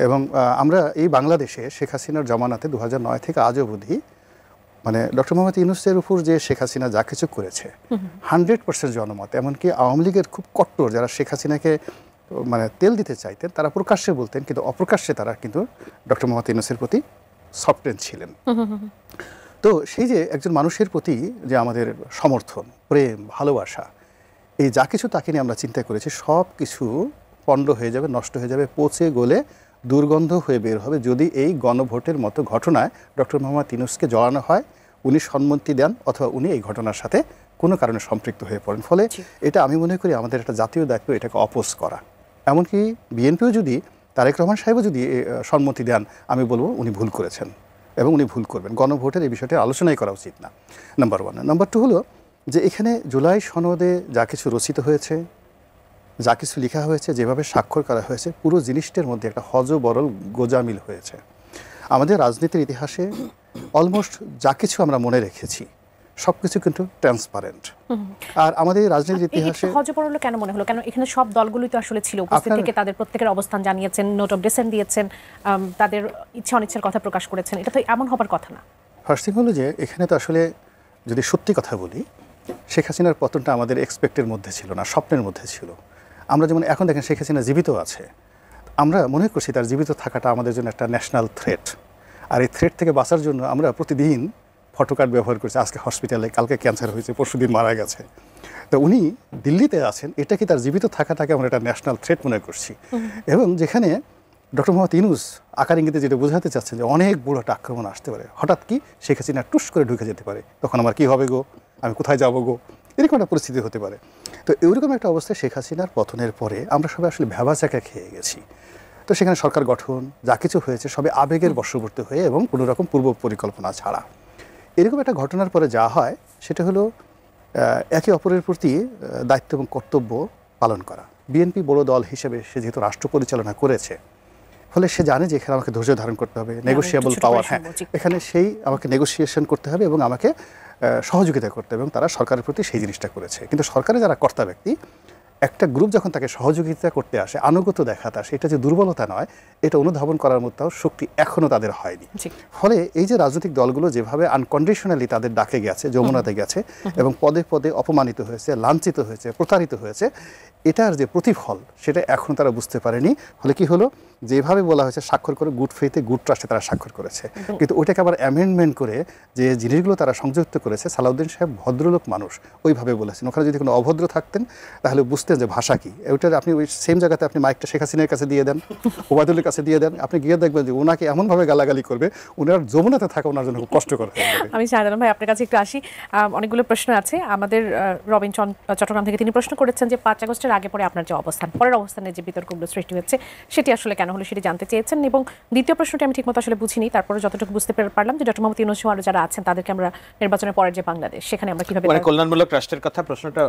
এবং আমরা এই বাংলাদেশে শেখ হাসিনার জমানাতে 2009 থেকে আজ অবধি মানে ডক্টর মোহাম্মদ ইউনূসের উপর যে শেখ হাসিনা যা কিছু করেছে 100% জনমত, এমনকি আওয়ামী লীগের খুব কট্টর যারা শেখ হাসিনাকে মানে তেল দিতে চাইতেন তারা প্রকাশ্যে বলতেন, কিন্তু অপ্রকাশ্যে তারা কিন্তু ডক্টর মোহাম্মদ ইউনূসের প্রতি সফটেন ছিলেন। তো সেই যে একজন মানুষের প্রতি যে আমাদের সমর্থন, প্রেম, ভালোবাসা, এই যা কিছু তাকে নিয়ে আমরা চিন্তা করেছি সব কিছু পণ্ড হয়ে যাবে, নষ্ট হয়ে যাবে, পচে গলে দুর্গন্ধ হয়ে বের হবে যদি এই গণভোটের মতো ঘটনায় ডক্টর মোহাম্মদ ইউনূসকে জড়ানো হয়, উনি সম্মতি দেন অথবা উনি এই ঘটনার সাথে কোনো কারণে সম্পৃক্ত হয়ে পড়েন। ফলে এটা আমি মনে করি আমাদের একটা জাতীয় দায়িত্ব এটাকে অপোজ করা। এমনকি বিএনপিও যদি, তারেক রহমান সাহেবও যদি সম্মতি দেন, আমি বলবো উনি ভুল করেছেন এবং উনি ভুল করবেন। গণভোটের এই বিষয়টি আলোচনাই করা উচিত না, নাম্বার 1। নাম্বার 2 হলো যে এখানে জুলাই সনদে যা কিছু রচিত হয়েছে, যা কিছু লেখা হয়েছে, যেভাবে স্বাক্ষর করা হয়েছে, পুরো জিনিসটার মধ্যে একটা হজবরল গোজামিল হয়েছে। আমাদের রাজনীতির ইতিহাসে অলমোস্ট যা কিছু আমরা মনে রেখেছি সব কিছু কিন্তু ট্রান্সপারেন্ট। আর আমাদের রাজনীতির ইতিহাসে হজবরল কেন মনে হলো? কেন এখানে সব দলগুলোই তো আসলে ছিল উপস্থিত থেকে তাদের প্রত্যেকের অবস্থান জানিয়েছেন, নোট অফ ডিসেন্ট দিয়েছেন, তাদের ইচ্ছা অনিচ্ছার কথা প্রকাশ করেছেন, এটা তো এমন হবার কথা না। ফার্স্ট থিং হলো যে এখানে তো আসলে যদি সত্যি কথা বলি, শেখ হাসিনার পতনটা আমাদের এক্সপেক্টের মধ্যে ছিল না, স্বপ্নের মধ্যে ছিল। আমরা যেমন এখন দেখেন শেখ হাসিনা জীবিত আছে, আমরা মনে করছি তার জীবিত থাকাটা আমাদের জন্য একটা ন্যাশনাল থ্রেট। আর এই থ্রেট থেকে বাঁচার জন্য আমরা প্রতিদিন ফটোকার্ড ব্যবহার করছি, আজকে হসপিটালে, কালকে ক্যান্সার হয়েছে, পরশুদিন মারা গেছে। তো উনি দিল্লিতে আছেন, এটা কি তার জীবিত থাকাটাকে আমরা একটা ন্যাশনাল থ্রেট মনে করছি। এবং যেখানে ডক্টর মোহাম্মদ ইউনূস আকার ইঙ্গিতে যেটা বোঝাতে চাচ্ছেন যে অনেক বড় একটা আক্রমণ আসতে পারে, হঠাৎ কি শেখ হাসিনা টুস করে ঢুকে যেতে পারে, তখন আমার কি হবে গো, আমি কোথায় যাবো গো, এরকম একটা পরিস্থিতি হতে পারে। তো এরকম একটা অবস্থায় শেখ হাসিনার পতনের পরে আমরা সবাই আসলে ভ্যাবাচাকা খেয়ে গেছি। তো সেখানে সরকার গঠন যা কিছু হয়েছে সবে আবেগের বশবর্তী হয়ে এবং কোনো রকম পূর্ব পরিকল্পনা ছাড়া। এরকম একটা ঘটনার পরে যা হয় সেটা হলো একে অপরের প্রতি দায়িত্ব এবং কর্তব্য পালন করা। বিএনপি বড় দল হিসেবে সে যেহেতু রাষ্ট্র পরিচালনা করেছে, ফলে সে জানে যে এখানে আমাকে ধৈর্য ধারণ করতে হবে, নেগোশিয়েবল পাওয়ার, হ্যাঁ এখানে সেই আমাকে নেগোসিয়েশন করতে হবে এবং আমাকে সহযোগিতা করতে হবে, এবং তারা সরকারের প্রতি সেই জিনিসটা করেছে। কিন্তু সরকারে যারা কর্তা ব্যক্তি একটা গ্রুপ যখন তাকে সহযোগিতা করতে আসে, আনুগত্য দেখাতে আসে, এটা যে দুর্বলতা নয়, এটা অনুধাবন করার মতো শক্তি এখনো তাদের হয়নি। ফলে এই যে রাজনৈতিক দলগুলো যেভাবে আনকন্ডিশনালি তাদের ডাকে গেছে, যমুনাতে গেছে এবং পদে পদে অপমানিত হয়েছে, লাঞ্ছিত হয়েছে, প্রতারিত হয়েছে, এটার যে প্রতিফল সেটা এখন তারা বুঝতে পারেনি। ফলে কি হলো, যেভাবে বলা হয়েছে স্বাক্ষর করে গুড ফেইথে গুড ট্রাস্টে তারা স্বাক্ষর করেছে, কিন্তু ওইটাকে আবার অ্যামেন্ডমেন্ট করে যে জিনিসগুলো তারা সংযুক্ত করেছে, সালাউদ্দিন সাহেব ভদ্রলোক মানুষ ওইভাবে বলেছেন। ওখানে যদি কোনো অভদ্র থাকতেন তাহলে বুঝতেন যে ভাষা কি। ওইটার আপনি ওই সেম জায়গাতে আপনি মাইকটা শেখ হাসিনার কাছে দিয়ে দেন, ওবায়দুলের কাছে দিয়ে দেন, আপনি গিয়ে দেখবেন যে ওনাকে এমনভাবে গালাগালি করবে, ওনার যমুনাতে থাকা ওনার জন্য খুব কষ্টকর হয়ে যাবে। আমি শাহেদ আলম ভাই আপনার কাছে একটু আসি। অনেকগুলো প্রশ্ন আছে আমাদের। রবিন চট্টগ্রাম থেকে তিনি প্রশ্ন করেছেন যে 5 আগস্টের আগে পরে আপনার যে অবস্থান, পরের অবস্থানে যে বিতর্কগুলো সৃষ্টি হয়েছে সেটি আসলে কেন হলো সেটি জানতে চেয়েছেন। এবং দ্বিতীয় প্রশ্নটি আমি ঠিকমতো আসলে বুঝিনি, তারপরে যতটুকু বুঝতে পারলাম যে ডক্টর মোহাম্মদ ইউনূস আরো যারা আছেন তাদেরকে আমরা নির্বাচনের পরের যে বাংলাদেশ সেখানে আমরা কিভাবে মানে কল্যাণমূলক রাষ্ট্রের কথা প্রশ্নটা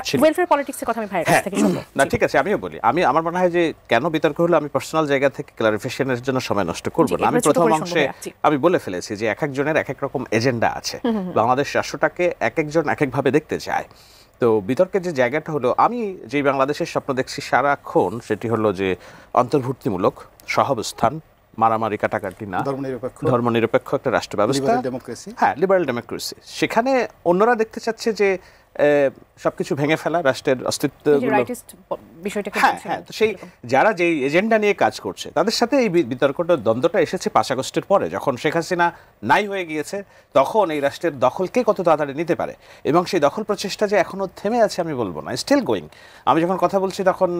ছিল, ওয়েলফেয়ার পলিটিক্সের কথা আমি ভাইয়ের কাছ থেকে শুনবো। না ঠিক আছে, আমিও বলি। আমার মনে হয় যে কেন বিতর্ক হলো, আমি পার্সোনাল জায়গা থেকে ক্লারিফিকেশনের জন্য সময় নষ্ট করব না। আমি প্রথম অংশে আমি বলে ফেলেছি যে এক একজনের এক এক রকম এজেন্ডা আছে, বাংলাদেশ রাষ্ট্রটাকে এক একজন এক একভাবে দেখতে চায়। তো বিতর্কের যে জায়গাটা হলো, আমি যে বাংলাদেশের স্বপ্ন দেখছি সারাক্ষণ সেটি হলো যে অন্তর্ভুক্তিমূলক সহাবস্থান, মারামারি কাটাকাটি না, ধর্মনিরপেক্ষ একটা রাষ্ট্র ব্যবস্থা, হ্যাঁ লিবারেল ডেমোক্রেসি। সেখানে অন্যরা দেখতে চাচ্ছে যে সবকিছু ভেঙে ফেলা, রাষ্ট্রের অস্তিত্ব। হ্যাঁ, তো সেই যারা যেই এজেন্ডা নিয়ে কাজ করছে তাদের সাথে এই বিতর্কটা, দ্বন্দ্বটা এসেছে 5 আগস্টের পরে, যখন শেখ হাসিনা নাই হয়ে গিয়েছে, তখন এই রাষ্ট্রের দখলকে কত তাড়াতাড়ি নিতে পারে। এবং সেই দখল প্রচেষ্টা যে এখনো থেমে আছে আমি বলবো না, স্টিল গোয়িং। আমি যখন কথা বলছি তখন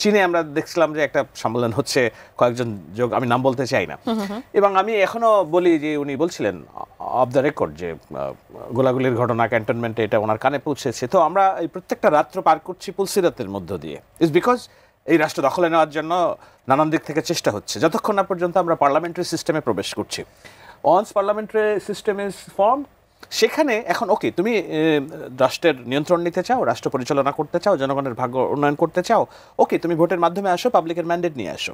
চীনে আমরা দেখছিলাম যে একটা সম্মেলন হচ্ছে, কয়েকজন যোগ, আমি নাম বলতে চাই না, এবং আমি এখনো বলি যে উনি বলছিলেন অফ দ্য রেকর্ড যে গোলাগুলির ঘটনা ক্যান্টনমেন্টে এটা ওনার কানে পৌঁছেছে। তো আমরা এই প্রত্যেকটা রাত্র পার করছি পুলসিরাতের মধ্য দিয়ে, ইজ বিকজ এই রাষ্ট্র দখলে নেওয়ার জন্য নানান দিক থেকে চেষ্টা হচ্ছে, যতক্ষণ না পর্যন্ত আমরা পার্লামেন্টারি সিস্টেমে প্রবেশ করছি। Once parliamentary system is form, সেখানে এখন ওকে তুমি রাষ্ট্রের নিয়ন্ত্রণ নিতে চাও, রাষ্ট্র পরিচালনা করতে চাও, জনগণের ভাগ্য উন্নয়ন করতে চাও, ওকে তুমি ভোটের মাধ্যমে আসো, পাবলিকের ম্যান্ডেট নিয়ে আসো।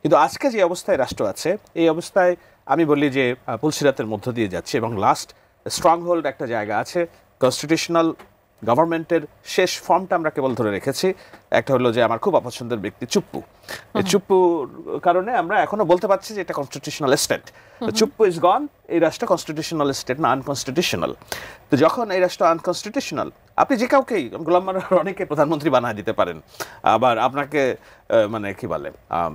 কিন্তু আজকে যে অবস্থায় রাষ্ট্র আছে, এই অবস্থায় আমি বলি যে পুলসিরাতের মধ্য দিয়ে যাচ্ছে। এবং লাস্ট স্ট্রং হোল্ড একটা জায়গা আছে, কনস্টিটিউশনাল গভর্নমেন্টের শেষ ফর্মটা আমরা কেবল ধরে রেখেছি। একটা হলো যে আমার খুব অপছন্দের ব্যক্তি চুপ্পু, এই চুপ্পুর কারণে আমরা এখনো বলতে পারছি যে এটা কনস্টিটিউশনাল স্টেট। চুপ্পু ইজ গন, এই রাষ্ট্র কনস্টিটিউশনাল স্টেট না আনকনস্টিটিউশনাল। তো যখন এই রাষ্ট্র আনকনস্টিটিউশনাল, আপনি যে কাউকেই, গোলাম মাওলানার অনেকে প্রধানমন্ত্রী বানায় দিতে পারেন, আবার আপনাকে মানে কি বলে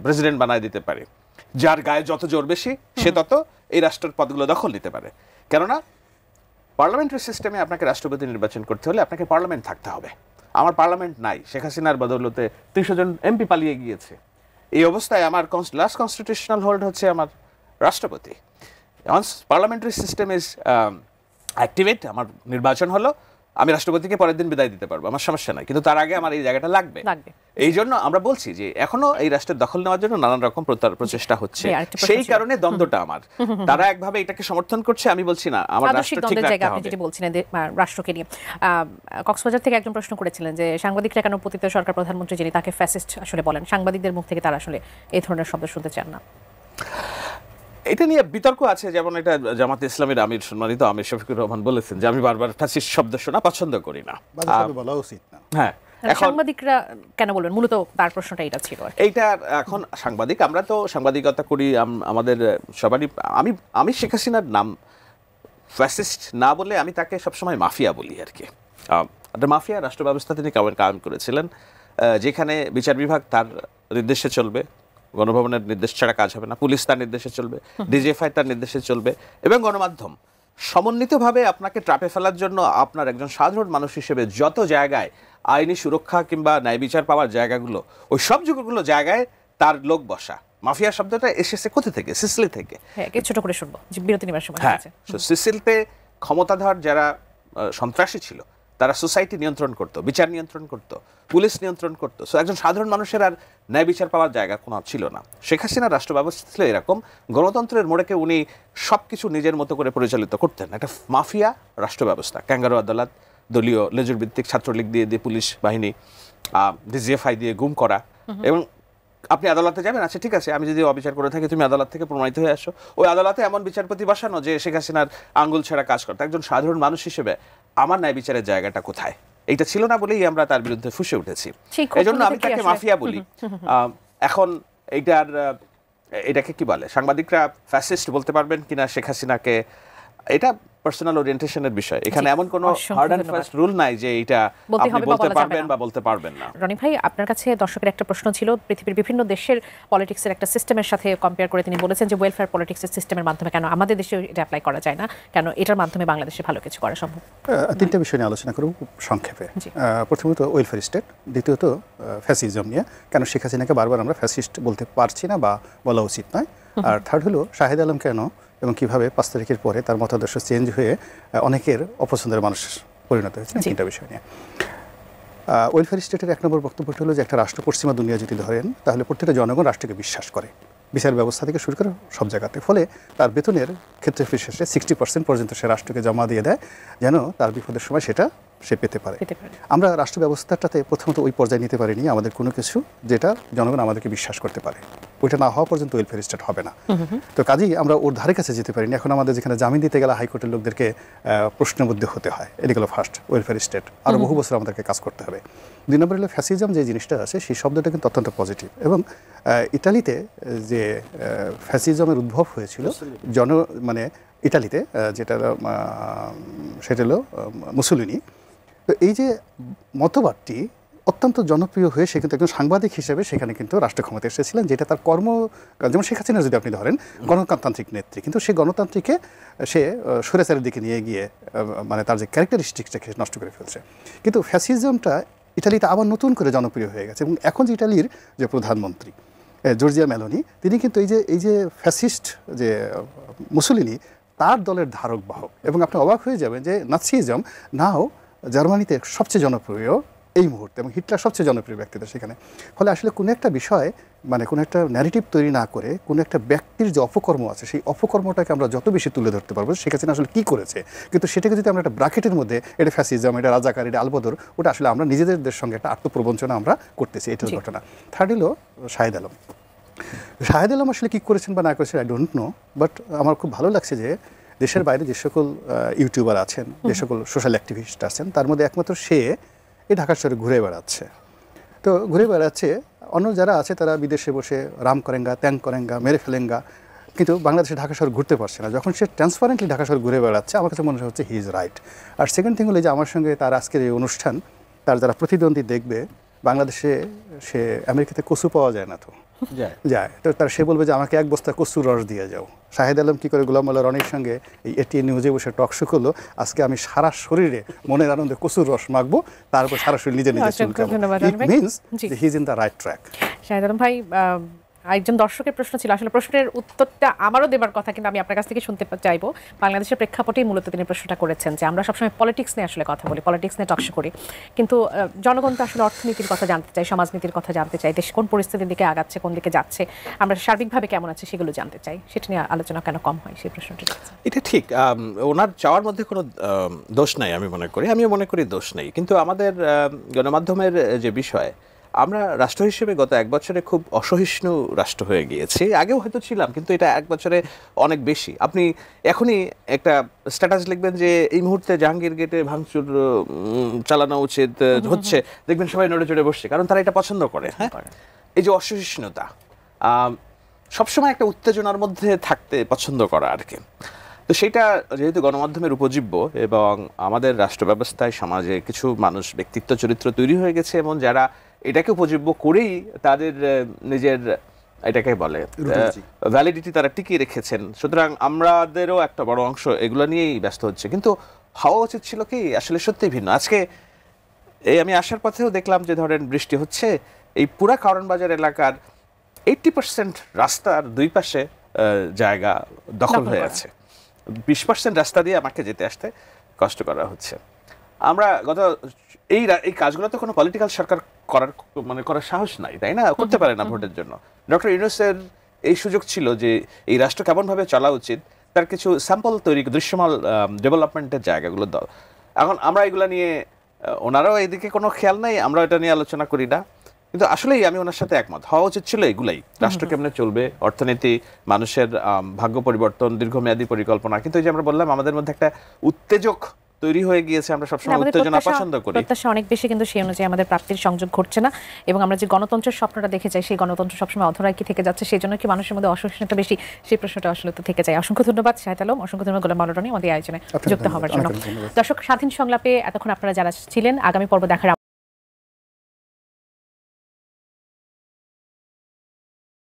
প্রেসিডেন্ট বানায় দিতে পারে। যার গায়ে যত জোর বেশি সে তত এই রাষ্ট্রের পদগুলো দখল নিতে পারে। কেননা পার্লামেন্টারি সিস্টেমে আপনাকে রাষ্ট্রপতি নির্বাচন করতে হলে আপনাকে পার্লামেন্ট থাকতে হবে। আমার পার্লামেন্ট নাই, শেখ হাসিনার বদৌলতে 300 জন এমপি পালিয়ে গিয়েছে। এই অবস্থায় আমার লাস্ট কনস্টিটিউশনাল হোল্ড হচ্ছে আমার রাষ্ট্রপতি। Once parliamentary system is activate, আমার নির্বাচন হলো, আমি রাষ্ট্রপতিকে পরের দিন বিদায় দিতে পারবো, আমার সমস্যা নাই। কিন্তু তার আগে আমার এই জায়গাটা লাগবে। এই জন্য আমরা বলছি যে এখনো এই রাষ্ট্রের দখল নেওয়ার জন্য নানান রকম প্রচেষ্টা হচ্ছে। সেই কারণে দ্বন্দ্বটা আমার, তারা একভাবে এটাকে সমর্থন করছে, আমি বলছি না আমার রাষ্ট্র ঠিক রাখতে হবে। আপনি যেটা বলছিলেন রাষ্ট্রকে নিয়ে, কক্সবাজার থেকে একজন প্রশ্ন করেছিলেন যে সাংবাদিকরা কেন পতিত সরকার প্রধানমন্ত্রী যিনি তাকে ফ্যাসিস্ট আসলে বলেন, সাংবাদিকদের মুখ থেকে তারা আসলে এই ধরনের শব্দ শুনতে চান না। এটা নিয়ে বিতর্ক আছে, যেমন এটা জামাতে ইসলামের আমির সম্মানিত আমির শফিকুর রহমান বলেছেন যে আমি বারবার ফ্যাসিস্ট শব্দ শোনা পছন্দ করি না, বলা উচিত না। হ্যাঁ, সাংবাদিকরা কেন বলবেন, মূলত তার প্রশ্নটা এটা ছিল। এইটা এখন সাংবাদিক, আমরা তো সাংবাদিকতা করি, আমাদের সবারই, আমি শেখ হাসিনার নাম ফ্যাসিস্ট না বলে আমি তাকে সবসময় মাফিয়া বলি আর কি। মাফিয়া রাষ্ট্র ব্যবস্থা তিনি কায়েম করেছিলেন, যেখানে বিচার বিভাগ তার নির্দেশে চলবে, গণভবনের নির্দেশ ছাড়া কাজ হবে না, পুলিশ তার নির্দেশে চলবে, ডিজিএফআই তার নির্দেশে চলবে, এবং গণমাধ্যম সমন্বিতভাবে আপনাকে ট্র্যাপে ফেলার জন্য আপনার একজন সাধারণ মানুষ হিসেবে যত জায়গায় আইনি সুরক্ষা কিংবা ন্যায় বিচার পাওয়ার জায়গাগুলো, ওই সব যুগগুলো জায়গায় তার লোক বসা। মাফিয়া শব্দটা এসেছে কোথা থেকে? সিসিলি থেকে। ছোট করে শুনবো, বিরতি নেবার সময় আছে। সিসিলিতে ক্ষমতাধর যারা সন্ত্রাসী ছিল তারা সোসাইটি নিয়ন্ত্রণ করতো, বিচার নিয়ন্ত্রণ করতো, পুলিশ নিয়ন্ত্রণ করতো। সো একজন সাধারণ মানুষের আর ন্যায় বিচার পাওয়ার জায়গা কোনো ছিল না। শেখ হাসিনার রাষ্ট্র ব্যবস্থা ছিল এরকম, গণতন্ত্রের মোড়েকে উনি সব কিছু নিজের মতো করে পরিচালিত করতেন। একটা মাফিয়া রাষ্ট্র ব্যবস্থা, ক্যাঙ্গারু আদালত, দলীয় লেজুর ভিত্তিক ছাত্রলীগ দিয়ে পুলিশ বাহিনী, ডিজিএফআই দিয়ে গুম করা। এবং আপনি আদালতে যাবেন, আচ্ছা ঠিক আছে, আমি যদি অবিচার করে থাকি তুমি আদালত থেকে প্রমাণিত হয়ে আসো। ওই আদালতে এমন বিচারপতি বসানো যে শেখ হাসিনার আঙ্গুল ছেঁড়া কাজ করতো। একজন সাধারণ মানুষ হিসেবে আমার ন্যায় বিচারের জায়গাটা কোথায়? এইটা ছিল না বলেই আমরা তার বিরুদ্ধে ফুঁসে উঠেছি। এই জন্য আমি তাকে মাফিয়া বলি। এখন এটাকে কি বলে, সাংবাদিকরা ফ্যাসিস্ট বলতে পারবেন কিনা শেখ হাসিনাকে, এটা পার্সোনাল ওরিয়েন্টেশনের বিষয়। এখানে এমন কোনো হার্ড এন্ড ফাস্ট রুল নাই যে এটা আপনি বলতে পারবেন বা বলতে পারবেন না। রনি ভাই, আপনার কাছে দর্শকের একটা প্রশ্ন ছিল, পৃথিবীর বিভিন্ন দেশের পলিটিক্সের একটা সিস্টেমের সাথে কম্পেয়ার করে তিনি বলেছেন যে ওয়েলফেয়ার পলিটিক্সের সিস্টেমের মাধ্যমে কেন আমাদের দেশে এটা অ্যাপ্লাই করা যায় না, কেন এটার মাধ্যমে বাংলাদেশে ভালো কিছু করা সম্ভব? তিনটা বিষয় নিয়ে আলোচনা করব খুব সংক্ষেপে। প্রথমত ওয়েলফেয়ার স্টেট, দ্বিতীয়ত ফ্যাসিজম নিয়ে, কেন শেখ হাসিনাকে বারবার আমরা ফ্যাসিস্ট বলতে পারছি না বা বলা উচিত নয়, আর থার্ড হলো শাহেদ আলম কেন এবং কিভাবে 5 তারিখের পরে তার মতাদর্শ চেঞ্জ হয়ে অনেকের অপছন্দের মানুষ পরিণত হয়েছে। তিনটা বিষয় নিয়ে ওয়েলফেয়ার স্টেটের 1 নম্বর বক্তব্যটা হলো যে একটা রাষ্ট্র পশ্চিমা দুনিয়া যদি ধরেন তাহলে প্রত্যেকটা জনগণ রাষ্ট্রকে বিশ্বাস করে, বিচার ব্যবস্থা থেকে শুরু করে সব জায়গাতে। ফলে তার বেতনের ক্ষেত্রে বিশেষে 60% পর্যন্ত সে রাষ্ট্রকে জমা দিয়ে দেয় যেন তার বিপদের সময় সেটা সে পেতে পারে। আমরা রাষ্ট্র ব্যবস্থাটাতে প্রথমত ওই পর্যায়ে নিতে পারিনি আমাদের কোনো কিছু যেটা জনগণ আমাদেরকে বিশ্বাস করতে পারে, ওইটা না হওয়া পর্যন্ত ওয়েলফেয়ার স্টেট হবে না। তো কাজেই আমরা ওর ধারে কাছে যেতে পারিনি। এখন আমাদের যেখানে জামিন দিতে গেলে হাইকোর্টের লোকদেরকে প্রশ্নবদ্ধ হতে হয়, এটা গেল ফার্স্ট ওয়েলফেয়ার স্টেট, আরও বহু বছর আমাদেরকে কাজ করতে হবে। 2 নম্বর হলো ফ্যাসিজম, যে জিনিসটা আছে সেই শব্দটা কিন্তু অত্যন্ত পজিটিভ, এবং ইটালিতে যে ফ্যাসিজমের উদ্ভব হয়েছিল মানে ইটালিতে যেটা সেটা হলো মুসোলিনি। তো এই যে মতবাদটি অত্যন্ত জনপ্রিয় হয়ে সে কিন্তু একজন সাংবাদিক হিসেবে সেখানে কিন্তু রাষ্ট্র ক্ষমতা এসেছিলেন, যেটা তার কর্ম, যেমন শেখ হাসিনা যদি আপনি ধরেন গণতান্ত্রিক নেত্রী, কিন্তু সে গণতান্ত্রিকে সে স্বৈরাচারের দিকে নিয়ে গিয়ে মানে তার যে ক্যারেক্টারিস্টিক্সটাকে নষ্ট করে ফেলছে। কিন্তু ফ্যাসিজমটা ইটালিতে আবার নতুন করে জনপ্রিয় হয়ে গেছে, এবং এখন যে ইটালির যে প্রধানমন্ত্রী জর্জিয়া মেলোনি, তিনি কিন্তু এই যে ফ্যাসিস্ট যে মুসোলিনি তার দলের ধারক বাহক, এবং আপনি অবাক হয়ে যাবেন যে নাৎসিজম নাও জার্মানিতে সবচেয়ে জনপ্রিয় এই মুহূর্তে, এবং হিটলার সবচেয়ে জনপ্রিয় ব্যক্তিদের সেখানে। ফলে আসলে কোনো একটা বিষয় মানে কোনো একটা ন্যারেটিভ তৈরি না করে কোনো একটা ব্যক্তির যে অপকর্ম আছে সেই অপকর্মটাকে আমরা যত বেশি তুলে ধরতে পারবো, শেখ হাসিনা আসলে কী করেছে, কিন্তু সেটাকে যদি আমরা একটা ব্র্যাকেটের মধ্যে এটা ফ্যাসিজম, এটা রাজাকার, এটা আলবদর, ওটা আসলে আমরা নিজেদের সঙ্গে একটা আত্মপ্রবঞ্চনা আমরা করতেছি, এটার ঘটনা। থার্ড হলো শাহেদ আলম। শাহেদ আলম আসলে কী করেছেন বা না করেছেন আই ডোন্ট নো, বাট আমার খুব ভালো লাগছে যে দেশের বাইরে যে সকল ইউটিউবার আছেন, যে সকল সোশ্যাল অ্যাক্টিভিস্ট আছেন, তার মধ্যে একমাত্র সে এই ঢাকার শহরে ঘুরে বেড়াচ্ছে। তো ঘুরে বেড়াচ্ছে, অন্য যারা আছে তারা বিদেশে বসে রাম করেঙ্গা, ত্যাং করেঙ্গা, মেরে ফেলেঙ্গা, কিন্তু বাংলাদেশে ঢাকা শহর ঘুরতে পারছে না। যখন সে ট্রান্সপারেন্টলি ঢাকা শহর ঘুরে বেড়াচ্ছে, আমার কাছে মনে হচ্ছে হি ইজ রাইট। আর সেকেন্ড থিং হলো যে আমার সঙ্গে তার আজকের এই অনুষ্ঠান, তার যারা প্রতিদ্বন্দ্বী দেখবে, বাংলাদেশে সে আমেরিকাতে কচু পাওয়া যায় না, তো যায়, তো তার সে বলবে যে আমাকে 1 বস্তা কচুর রস দিয়ে যাও। শাহেদ আলম কী করে গোলাম মোল্লা রনির সঙ্গে এই এটিএন নিউজে বসে টক শো করলো, আজকে আমি সারা শরীরে মনের আনন্দে কচুর রস মাখবো, তারপর সারা শরীর নিজে it means he is in the right track. Shahed Alam ভাই, একজন দর্শকের প্রশ্ন ছিল, আসলে প্রশ্নের উত্তরটা আমারও দেবার কথা, কিন্তু আমি আপনার কাছ থেকে শুনতে চাইবো। বাংলাদেশের প্রেক্ষাপটেই মূলত তিনি প্রশ্নটা করেছেন যে আমরা সবসময় পলিটিক্স নিয়ে আসলে কথা বলি, পলিটিক্স নিয়ে টকশো করি, কিন্তু জনগণ তো আসলে অর্থনীতির কথা জানতে চাই, সমাজনীতির কথা জানতে চাই, দেশ কোন পরিস্থিতির দিকে আগাচ্ছে, কোন দিকে যাচ্ছে, আমরা সার্বিকভাবে কেমন আছে সেগুলো জানতে চাই। সেটা নিয়ে আলোচনা কেন কম হয়, সেই প্রশ্নটি। এটা ঠিক, ওনার চাওয়ার মধ্যে কোনো দোষ নাই, আমিও মনে করি দোষ নেই, কিন্তু আমাদের গণমাধ্যমের যে বিষয়, আমরা রাষ্ট্র হিসেবে গত 1 বছরে খুব অসহিষ্ণু রাষ্ট্র হয়ে গিয়েছি। আগেও হয়তো ছিলাম, কিন্তু এটা 1 বছরে অনেক বেশি। আপনি এখনই একটা স্ট্যাটাস লিখবেন যে এই মুহূর্তে জাহাঙ্গীর গেটে ভাঙচুর চালানো উচিত হচ্ছে, দেখবেন সবাই নড়ে চড়ে বসছে, কারণ তারা এটা পছন্দ করে। হ্যাঁ, এই যে অসহিষ্ণুতা, সবসময় একটা উত্তেজনার মধ্যে থাকতে পছন্দ করা আর কি। তো সেটা যেহেতু গণমাধ্যমের উপজীব্য, এবং আমাদের রাষ্ট্র ব্যবস্থায় সমাজে কিছু মানুষ ব্যক্তিত্ব চরিত্র তৈরি হয়ে গেছে, এবং যারা এটাকে উপজীব্য করেই তাদের নিজের এটাকে বলে ভ্যালিডিটি তারা টিকিয়ে রেখেছেন, সুতরাং আমাদেরও একটা বড় অংশ এগুলো নিয়েই ব্যস্ত হচ্ছে। কিন্তু হওয়া উচিত ছিল কি আসলে সত্যিই ভিন্ন। আজকে এই আমি আসার পথেও দেখলাম যে ধরেন বৃষ্টি হচ্ছে, এই পুরা কারণ বাজার এলাকার 80% রাস্তার 2 পাশে জায়গা দখল হয়ে আছে, 20% রাস্তা দিয়ে আমাকে যেতে আসতে কষ্ট করা হচ্ছে। আমরা এই কাজগুলো তো কোনো পলিটিক্যাল সরকার করার সাহস নাই, তাই না, করতে পারে না ভোটের জন্য। ডক্টর ইউনূসের এই সুযোগ ছিল যে এই রাষ্ট্র কেমনভাবে চলা উচিত তার কিছু স্যাম্পল তৈরি, দৃশ্যমান ডেভেলপমেন্টের জায়গাগুলো দাও। এখন আমরা এগুলো নিয়ে, ওনারাও এদিকে কোনো খেয়াল নাই, আমরা এটা নিয়ে আলোচনা করি না, কিন্তু আসলেই আমি ওনার সাথে একমত, হওয়া উচিত ছিল এগুলাই, রাষ্ট্র কেমনে চলবে, অর্থনীতি, মানুষের ভাগ্য পরিবর্তন, দীর্ঘমেয়াদী পরিকল্পনা। কিন্তু এই যে আমরা বললাম আমাদের মধ্যে একটা উত্তেজক তৈরি হয়ে গিয়েছে, আমরা সবসময় উত্তেজনা পছন্দ করি। প্রত্যাশা অনেক বেশি, কিন্তু সেই অনুযায়ী আমাদের প্রাপ্তির সংযোগ ঘটছে না, এবং আমরা যে গণতন্ত্রের স্বপ্নটা দেখে যাই সেই গণতন্ত্র সবসময় অধরাই কি থেকে যাচ্ছে, সেই জন্য কি মানুষের মধ্যে অসহিষ্ণুতা বেশি, সেই প্রশ্নটা আসলে তো থেকে যায়। অসংখ্য ধন্যবাদ শাহেদ আলম, অসংখ্য ধন্যবাদ গোলাম মাওলা রনি আমাদের আয়োজনে যুক্ত হওয়ার জন্য। দর্শক, স্বাধীন সংলাপে এতক্ষণ আপনারা যারা ছিলেন, আগামী পর্ব দেখার